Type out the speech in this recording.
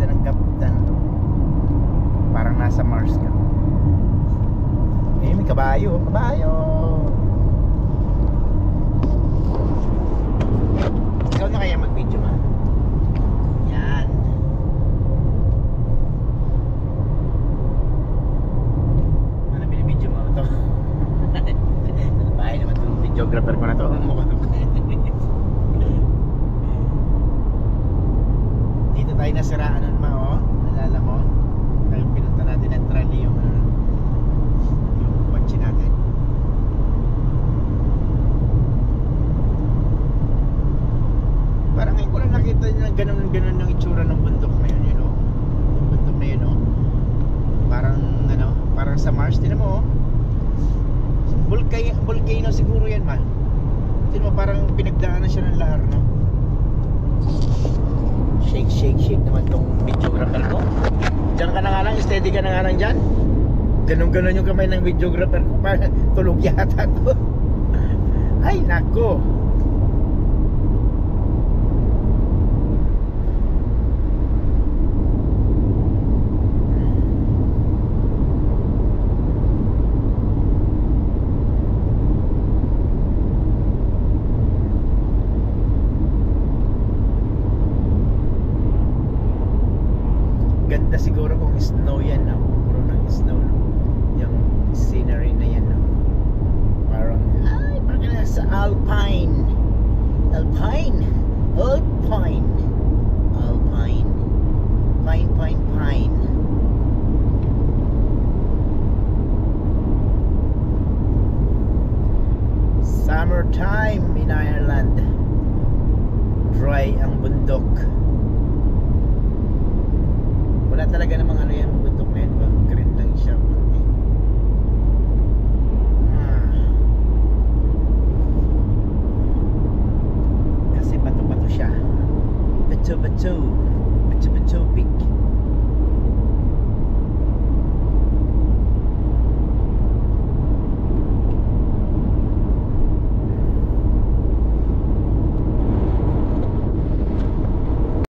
ganda ng kapitan. Parang nasa Mars ka. Eh, may kabayo. Kabayo! Ikaw na kaya mag-video ma? Yan. Ano binibidyo mo? Ito. Bahay naman itong videographer ko na ito. Dito tayo nasiraan nun ma, oh. Nalala mo? Kaya pinunta natin ng trolley yung kotse natin. Parang ngayon ko lang nakita nyo ng ganun yung itsura ng bundok na yun, you know? Yung bundok na yun, oh. Parang, ano, parang sa Mars. Tinan mo, oh. Volcano siguro yan, ma. Tinan mo, parang pinagdaanan siya ng lahar, no? Shake, shake, shake naman tong videographer ko. Diyan ka na nga lang, steady ka na nga lang dyan. Ganun-ganun yung kamay ng videographer ko. Parang tulog yata to. Ay, nako. Ganda siguro kung snow yan, no? Puro ng snow, no? Yung scenery na yan, no? Parang, ay, parang nasa Alpine. Alpine. Alpine. Alpine. Pine, pine, pine. Summertime in Ireland. Dry ang bundok. Wala talaga namang ano yan, bundok na yan. Green lang siya. Kasi bato-bato siya. Bato-bato. Bato-bato big.